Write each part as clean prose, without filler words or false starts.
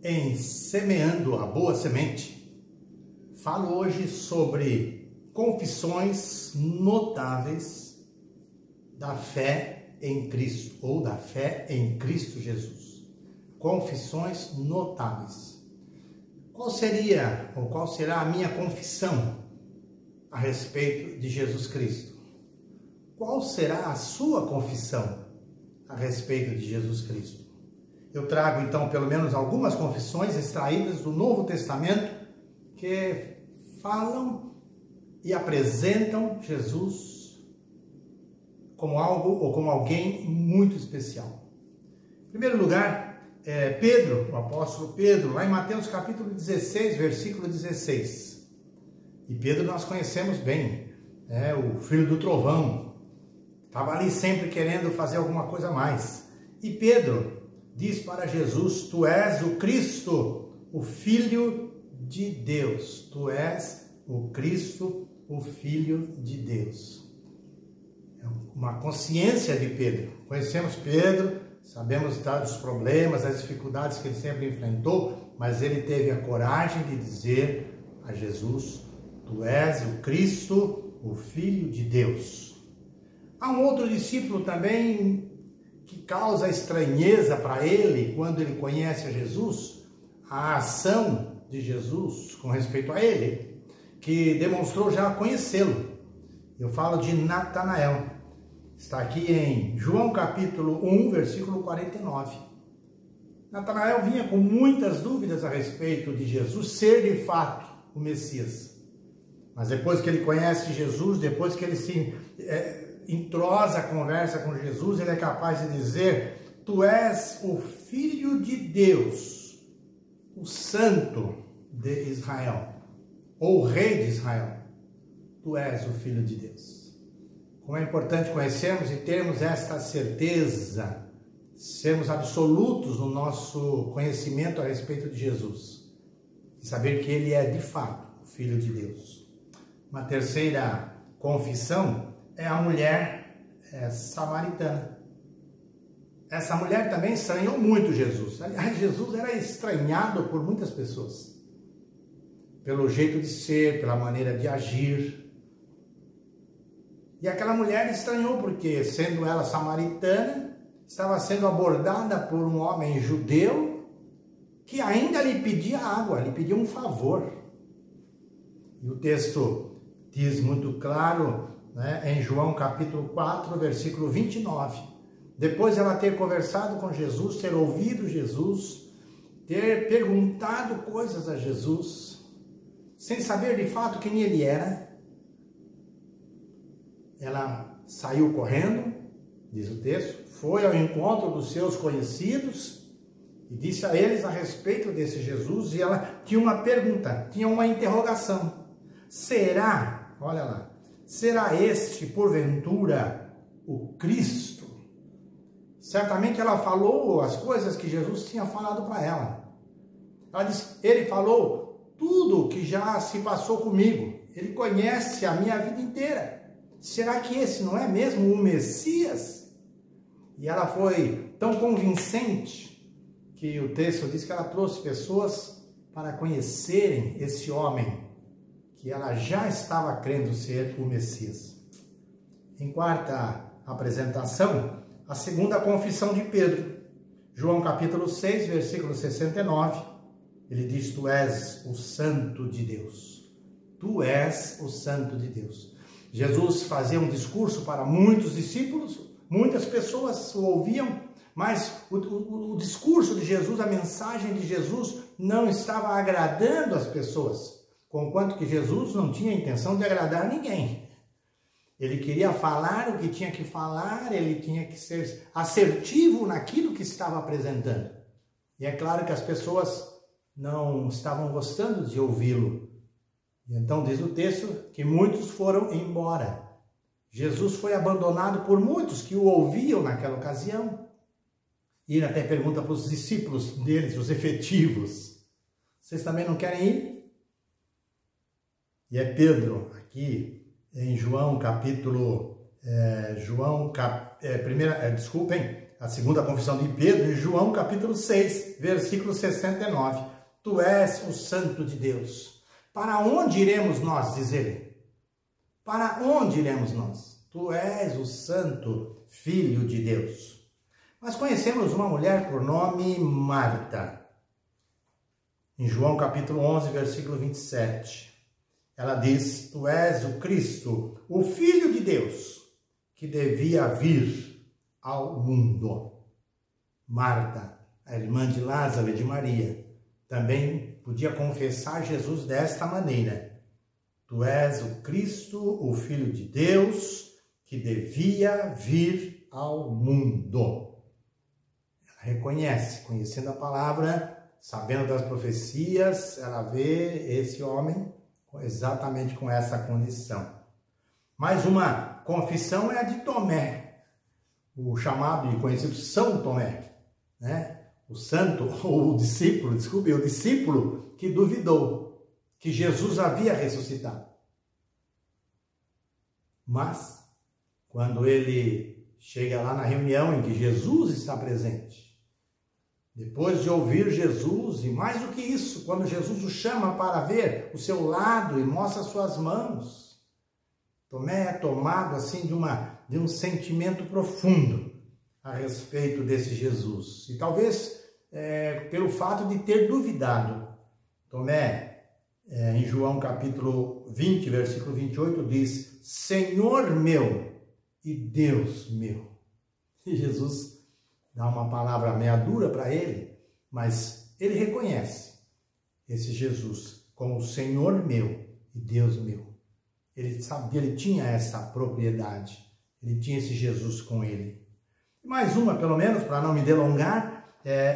Em Semeando a Boa Semente, falo hoje sobre confissões notáveis da fé em Cristo, ou da fé em Cristo Jesus. Confissões notáveis. Qual será a minha confissão a respeito de Jesus Cristo? Qual será a sua confissão a respeito de Jesus Cristo? Eu trago, então, pelo menos algumas confissões extraídas do Novo Testamento que falam e apresentam Jesus como algo ou como alguém muito especial. Em primeiro lugar, Pedro, o apóstolo Pedro, lá em Mateus capítulo 16, versículo 16. E Pedro nós conhecemos bem, o filho do trovão. Estava ali sempre querendo fazer alguma coisa a mais. E Pedro diz para Jesus: Tu és o Cristo, o Filho de Deus. Tu és o Cristo, o Filho de Deus. É uma consciência de Pedro. Conhecemos Pedro, sabemos dos problemas, das dificuldades que ele sempre enfrentou, mas ele teve a coragem de dizer a Jesus: Tu és o Cristo, o Filho de Deus. Há um outro discípulo também que causa estranheza para ele quando ele conhece a Jesus, a ação de Jesus com respeito a ele, que demonstrou já conhecê-lo. Eu falo de Natanael. Está aqui em João capítulo 1, versículo 49. Natanael vinha com muitas dúvidas a respeito de Jesus ser de fato o Messias. Mas depois que ele conhece Jesus, depois que ele se entrosa a conversa com Jesus, ele é capaz de dizer: Tu és o Filho de Deus, o Santo de Israel, ou o Rei de Israel. Tu és o Filho de Deus. Como é importante conhecermos e termos esta certeza, sermos absolutos no nosso conhecimento a respeito de Jesus, e saber que ele é de fato o Filho de Deus. Uma terceira confissão é a mulher samaritana. Essa mulher também estranhou muito Jesus. Aliás, Jesus era estranhado por muitas pessoas, pelo jeito de ser, pela maneira de agir. E aquela mulher estranhou porque, sendo ela samaritana, estava sendo abordada por um homem judeu que ainda lhe pedia água, lhe pedia um favor. E o texto diz muito claro, em João capítulo 4, versículo 29. Depois ela ter conversado com Jesus, ter ouvido Jesus, ter perguntado coisas a Jesus, sem saber de fato quem ele era, ela saiu correndo, diz o texto, foi ao encontro dos seus conhecidos e disse a eles a respeito desse Jesus, e ela tinha uma pergunta, tinha uma interrogação. Será, olha lá, será este, porventura, o Cristo? Certamente ela falou as coisas que Jesus tinha falado para ela. Ela disse: Ele falou tudo o que já se passou comigo. Ele conhece a minha vida inteira. Será que esse não é mesmo o Messias? E ela foi tão convincente que o texto diz que ela trouxe pessoas para conhecerem esse homem, que ela já estava crendo ser o Messias. Em quarta apresentação, a segunda confissão de Pedro. João capítulo 6, versículo 69, ele diz: Tu és o Santo de Deus. Tu és o Santo de Deus. Jesus fazia um discurso para muitos discípulos, muitas pessoas o ouviam, mas o discurso de Jesus, a mensagem de Jesus não estava agradando as pessoas, conquanto que Jesus não tinha intenção de agradar ninguém. Ele queria falar o que tinha que falar, ele tinha que ser assertivo naquilo que estava apresentando. E é claro que as pessoas não estavam gostando de ouvi-lo. E então diz o texto que muitos foram embora. Jesus foi abandonado por muitos que o ouviam naquela ocasião. E ele até pergunta para os discípulos deles, os efetivos: Vocês também não querem ir? E é Pedro, aqui em João capítulo, a segunda confissão de Pedro, em João capítulo 6, versículo 69. Tu és o Santo de Deus. Para onde iremos nós, diz ele? Para onde iremos nós? Tu és o Santo Filho de Deus. Nós conhecemos uma mulher por nome Marta. Em João capítulo 11, versículo 27. Ela diz, tu és o Cristo, o Filho de Deus, que devia vir ao mundo. Marta, a irmã de Lázaro e de Maria, também podia confessar Jesus desta maneira. Tu és o Cristo, o Filho de Deus, que devia vir ao mundo. Ela reconhece, conhecendo a palavra, sabendo das profecias, ela vê esse homem exatamente com essa condição. Mais uma confissão é a de Tomé, o chamado e conhecido São Tomé, né? O santo, ou o discípulo, desculpe, o discípulo que duvidou que Jesus havia ressuscitado. Mas, quando ele chega lá na reunião em que Jesus está presente, depois de ouvir Jesus, e mais do que isso, quando Jesus o chama para ver o seu lado e mostra suas mãos, Tomé é tomado assim de um sentimento profundo a respeito desse Jesus. E talvez pelo fato de ter duvidado. Tomé, em João capítulo 20, versículo 28, diz, Senhor meu e Deus meu. E Jesus dá uma palavra meia dura para ele, mas ele reconhece esse Jesus como o Senhor meu e Deus meu. Ele sabia, ele tinha essa propriedade, ele tinha esse Jesus com ele. Mais uma, pelo menos, para não me delongar,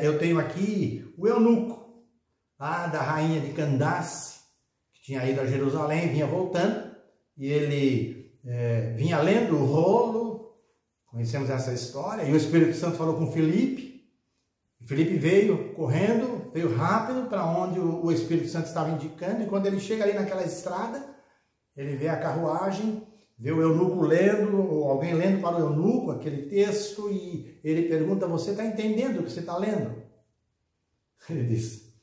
eu tenho aqui o eunuco, lá da rainha de Candace, que tinha ido a Jerusalém, vinha voltando, e ele vinha lendo o rolo, conhecemos essa história, e o Espírito Santo falou com Filipe. Filipe veio correndo, veio rápido para onde o Espírito Santo estava indicando, e quando ele chega ali naquela estrada, ele vê a carruagem, vê o eunuco lendo, ou alguém lendo para o eunuco aquele texto, e ele pergunta, você está entendendo o que você está lendo? Ele diz,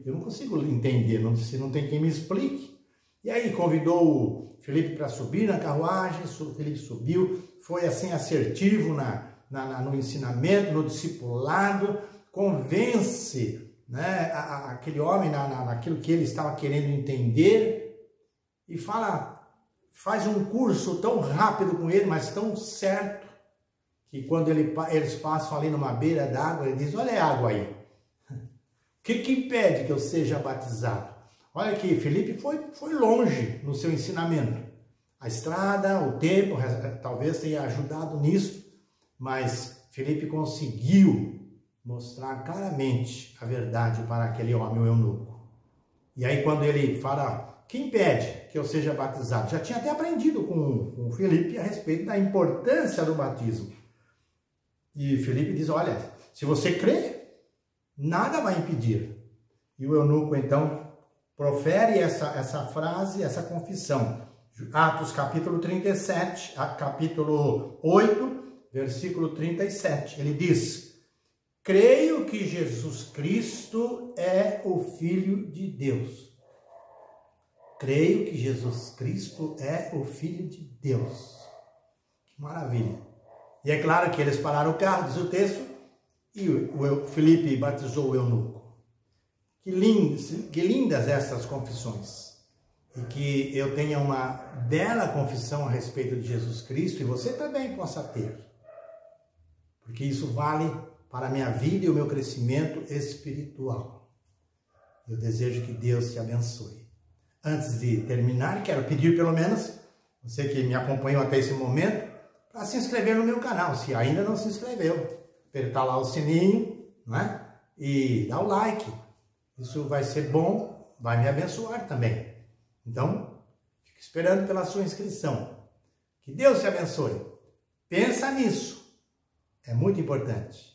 eu não consigo entender, se não tem quem me explique. E aí convidou o Filipe para subir na carruagem, o Filipe subiu, foi assim assertivo no ensinamento, no discipulado, convence, né, aquele homem naquilo que ele estava querendo entender, e faz um curso tão rápido com ele, mas tão certo, que quando eles passam ali numa beira d'água, ele diz, olha a água aí. O que impede que eu seja batizado? Olha aqui, Filipe foi longe no seu ensinamento. A estrada, o tempo, talvez tenha ajudado nisso, mas Filipe conseguiu mostrar claramente a verdade para aquele homem, o eunuco. E aí quando ele fala, que impede que eu seja batizado? Já tinha até aprendido com Filipe a respeito da importância do batismo. E Filipe diz, olha, se você crê, nada vai impedir. E o eunuco, então, profere essa frase, essa confissão. Atos capítulo 37, capítulo 8, versículo 37. Ele diz, creio que Jesus Cristo é o Filho de Deus. Creio que Jesus Cristo é o Filho de Deus. Que maravilha. E é claro que eles pararam o carro, diz o texto, e o Filipe batizou o eunuco. Que lindas essas confissões. E que eu tenha uma bela confissão a respeito de Jesus Cristo, e você também possa ter. Porque isso vale para a minha vida e o meu crescimento espiritual. Eu desejo que Deus te abençoe. Antes de terminar, quero pedir pelo menos, você que me acompanhou até esse momento, para se inscrever no meu canal, se ainda não se inscreveu. Apertar lá o sininho, né? E dar o like. Isso vai ser bom, vai me abençoar também. Então, fico esperando pela sua inscrição. Que Deus te abençoe. Pensa nisso. É muito importante.